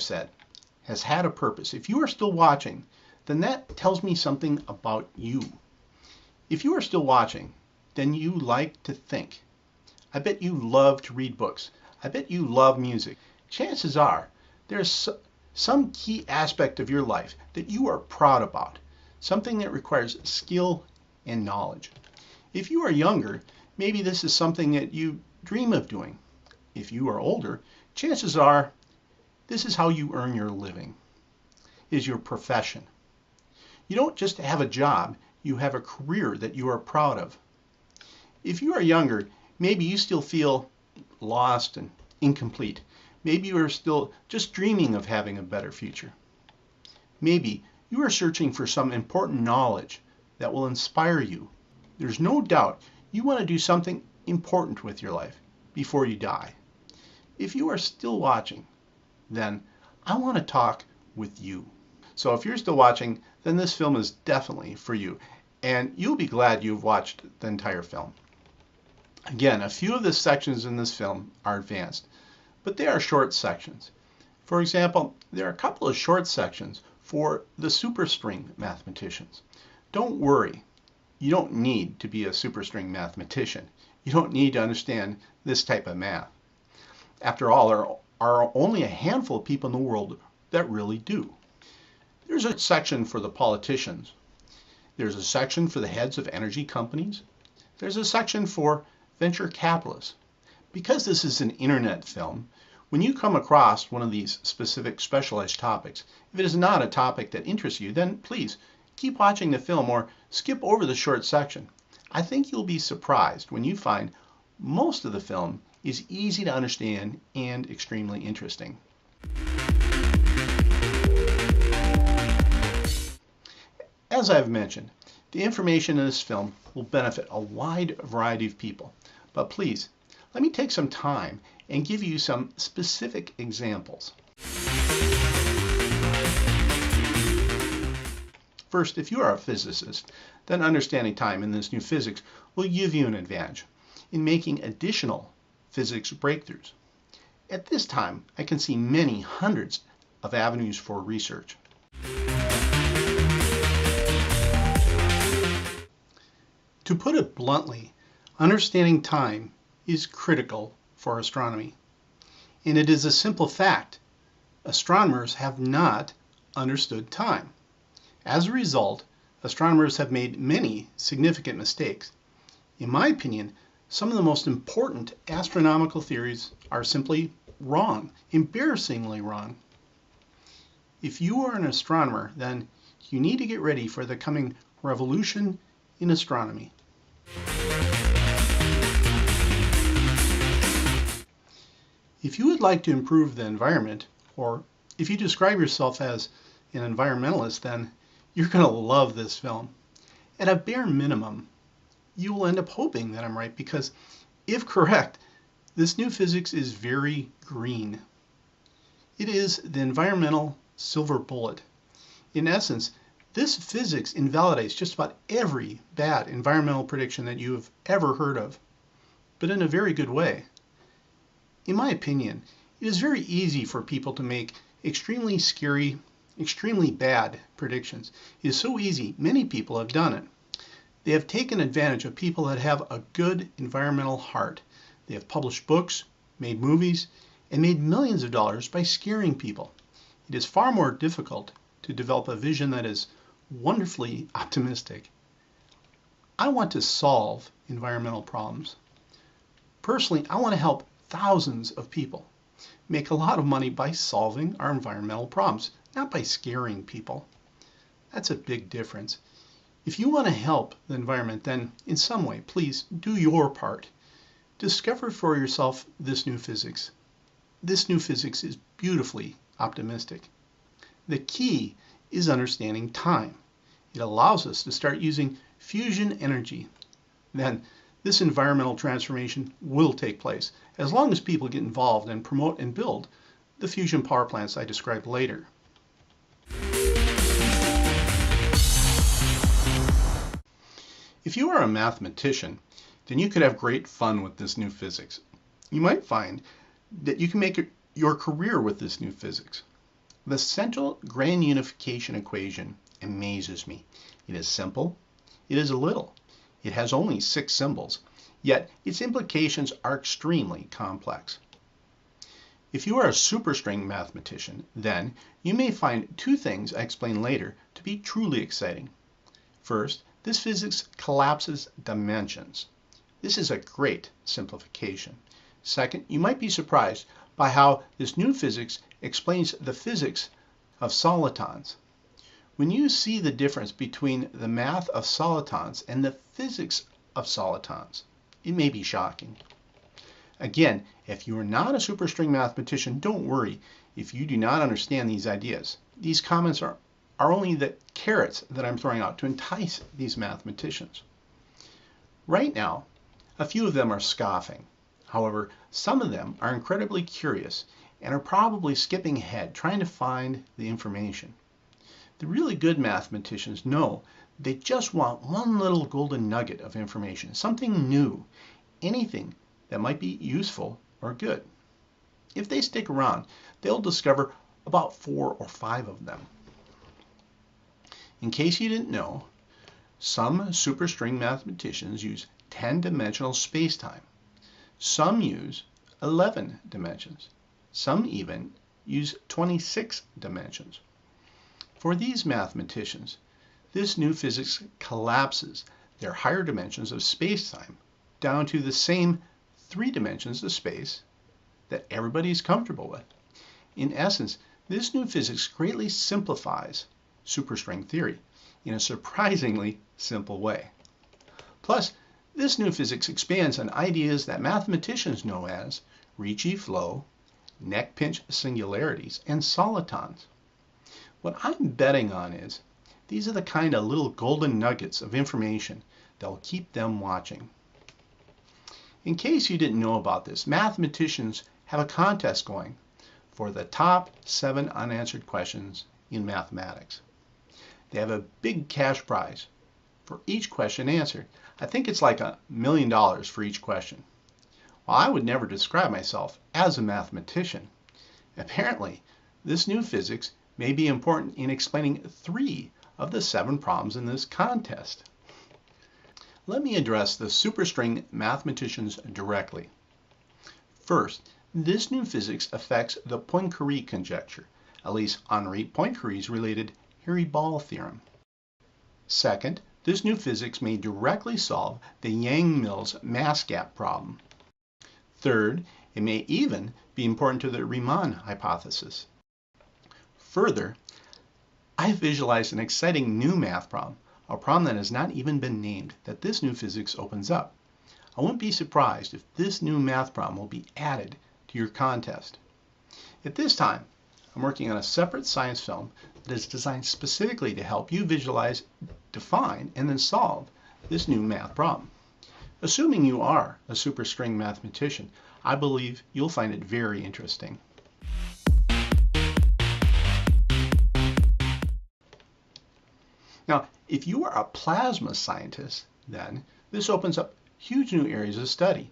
I've said has had a purpose. If you are still watching, then that tells me something about you. If you are still watching, then you like to think. I bet you love to read books. I bet you love music. Chances are there's some key aspect of your life that you are proud about, something that requires skill and knowledge. If you are younger, maybe this is something that you dream of doing. If you are older, chances are this is how you earn your living, is your profession. You don't just have a job, you have a career that you are proud of. If you are younger, maybe you still feel lost and incomplete. Maybe you are still just dreaming of having a better future. Maybe you are searching for some important knowledge that will inspire you. There's no doubt you want to do something important with your life before you die. If you are still watching, then I want to talk with you. So if you're still watching, then this film is definitely for you, and you'll be glad you've watched the entire film. Again, a few of the sections in this film are advanced, but they are short sections. For example, there are a couple of short sections for the superstring mathematicians. Don't worry, you don't need to be a superstring mathematician. You don't need to understand this type of math. After all, there are only a handful of people in the world that really do. There's a section for the politicians. There's a section for the heads of energy companies. There's a section for venture capitalists. Because this is an internet film, when you come across one of these specific specialized topics, if it is not a topic that interests you, then please keep watching the film or skip over the short section. I think you'll be surprised when you find most of the film is easy to understand and extremely interesting. As I've mentioned, the information in this film will benefit a wide variety of people. But please, let me take some time and give you some specific examples. First, if you are a physicist, then understanding time in this new physics will give you an advantage in making additional physics breakthroughs. At this time, I can see many hundreds of avenues for research. To put it bluntly, understanding time is critical for astronomy. And it is a simple fact. Astronomers have not understood time. As a result, astronomers have made many significant mistakes. In my opinion, some of the most important astronomical theories are simply wrong, embarrassingly wrong. If you are an astronomer, then you need to get ready for the coming revolution in astronomy. If you would like to improve the environment, or if you describe yourself as an environmentalist, then you're going to love this film. At a bare minimum, you will end up hoping that I'm right, because if correct, this new physics is very green. It is the environmental silver bullet. In essence, this physics invalidates just about every bad environmental prediction that you have ever heard of, but in a very good way. In my opinion, it is very easy for people to make extremely scary, extremely bad predictions. It is so easy, many people have done it. They have taken advantage of people that have a good environmental heart. They have published books, made movies, and made millions of dollars by scaring people. It is far more difficult to develop a vision that is wonderfully optimistic. I want to solve environmental problems. Personally, I want to help thousands of people make a lot of money by solving our environmental problems, not by scaring people. That's a big difference. If you want to help the environment, then in some way, please do your part. Discover for yourself this new physics. This new physics is beautifully optimistic. The key is understanding time. It allows us to start using fusion energy. Then this environmental transformation will take place as long as people get involved and promote and build the fusion power plants I described later. If you are a mathematician, then you could have great fun with this new physics. You might find that you can make your career with this new physics. The central grand unification equation amazes me. It is simple, it is little, it has only 6 symbols, yet its implications are extremely complex. If you are a superstring mathematician, then you may find 2 things I explain later to be truly exciting. First, this physics collapses dimensions. This is a great simplification. Second, you might be surprised by how this new physics explains the physics of solitons. When you see the difference between the math of solitons and the physics of solitons, it may be shocking. Again, if you are not a superstring mathematician, don't worry if you do not understand these ideas. These comments are only the carrots that I'm throwing out to entice these mathematicians. Right now, a few of them are scoffing. However, some of them are incredibly curious and are probably skipping ahead, trying to find the information. The really good mathematicians know they just want one little golden nugget of information, something new, anything that might be useful or good. If they stick around, they'll discover about 4 or 5 of them. In case you didn't know, some superstring mathematicians use 10-dimensional spacetime. Some use 11 dimensions. Some even use 26 dimensions. For these mathematicians, this new physics collapses their higher dimensions of spacetime down to the same 3 dimensions of space that everybody is comfortable with. In essence, this new physics greatly simplifies superstring theory in a surprisingly simple way. Plus, this new physics expands on ideas that mathematicians know as Ricci flow, Neckpinch singularities, and solitons. What I'm betting on is these are the kind of little golden nuggets of information that will keep them watching. In case you didn't know about this, mathematicians have a contest going for the top 7 unanswered questions in mathematics. They have a big cash prize for each question answered. I think it's like $1 million for each question. While I would never describe myself as a mathematician, apparently this new physics may be important in explaining 3 of the 7 problems in this contest. Let me address the superstring mathematicians directly. First, this new physics affects the Poincaré conjecture, at least Henri Poincaré's related Hairy-Ball theorem. Second, this new physics may directly solve the Yang-Mills mass gap problem. Third, it may even be important to the Reimann hypothesis. Further, I visualized an exciting new math problem, a problem that has not even been named, that this new physics opens up. I wouldn't be surprised if this new math problem will be added to your contest. At this time, I'm working on a separate science film that is designed specifically to help you visualize, define, and then solve this new math problem. Assuming you are a superstring mathematician, I believe you'll find it very interesting. Now, if you are a plasma scientist, then this opens up huge new areas of study.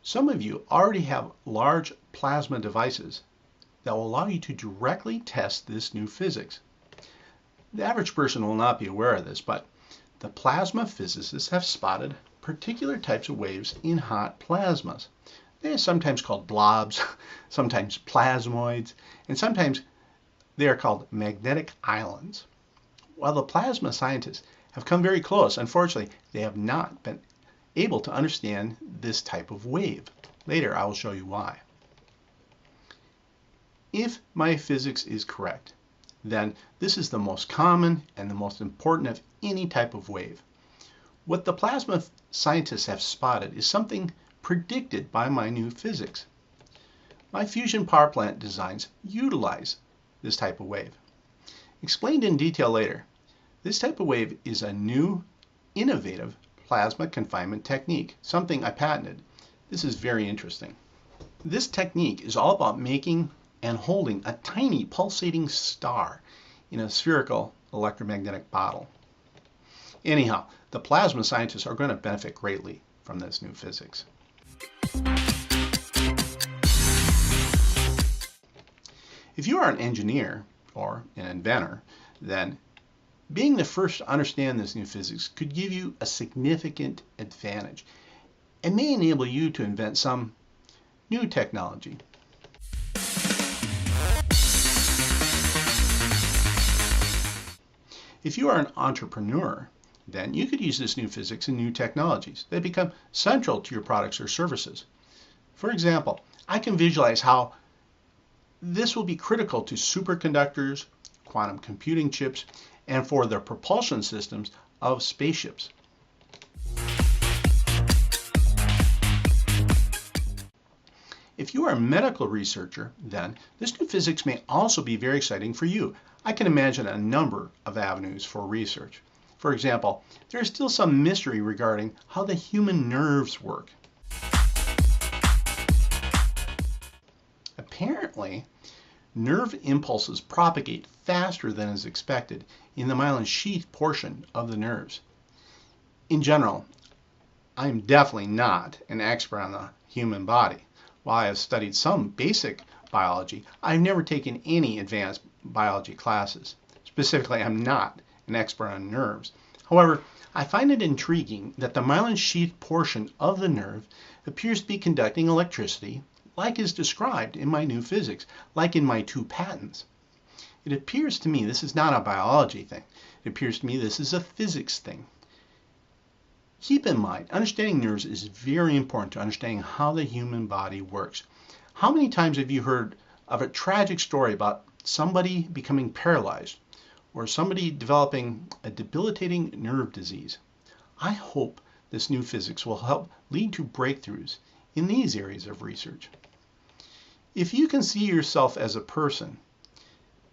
Some of you already have large plasma devices that will allow you to directly test this new physics. The average person will not be aware of this, but the plasma physicists have spotted particular types of waves in hot plasmas. They are sometimes called blobs, sometimes plasmoids, and sometimes they are called magnetic islands. While the plasma scientists have come very close, unfortunately, they have not been able to understand this type of wave. Later, I will show you why. If my physics is correct, then this is the most common and the most important of any type of wave. What the plasma scientists have spotted is something predicted by my new physics. My fusion power plant designs utilize this type of wave. Explained in detail later, this type of wave is a new, innovative plasma confinement technique, something I patented. This is very interesting. This technique is all about making and holding a tiny pulsating star in a spherical electromagnetic bottle. Anyhow, the plasma scientists are going to benefit greatly from this new physics. If you are an engineer or an inventor, then being the first to understand this new physics could give you a significant advantage and may enable you to invent some new technology. If you are an entrepreneur, then you could use this new physics and new technologies that become central to your products or services. For example, I can visualize how this will be critical to superconductors, quantum computing chips, and for the propulsion systems of spaceships. If you are a medical researcher, then this new physics may also be very exciting for you. I can imagine a number of avenues for research. For example, there is still some mystery regarding how the human nerves work. Apparently, nerve impulses propagate faster than is expected in the myelin sheath portion of the nerves. In general, I'm definitely not an expert on the human body. While I have studied some basic biology, I've never taken any advanced biology classes. Specifically, I'm not an expert on nerves. However, I find it intriguing that the myelin sheath portion of the nerve appears to be conducting electricity like is described in my new physics, like in my 2 patents. It appears to me this is not a biology thing. It appears to me this is a physics thing. Keep in mind, understanding nerves is very important to understanding how the human body works. How many times have you heard of a tragic story about somebody becoming paralyzed or somebody developing a debilitating nerve disease? I hope this new physics will help lead to breakthroughs in these areas of research. If you can see yourself as a person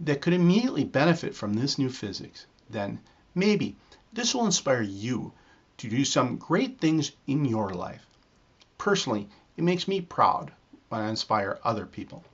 that could immediately benefit from this new physics, then maybe this will inspire you to do some great things in your life. Personally, it makes me proud when I inspire other people.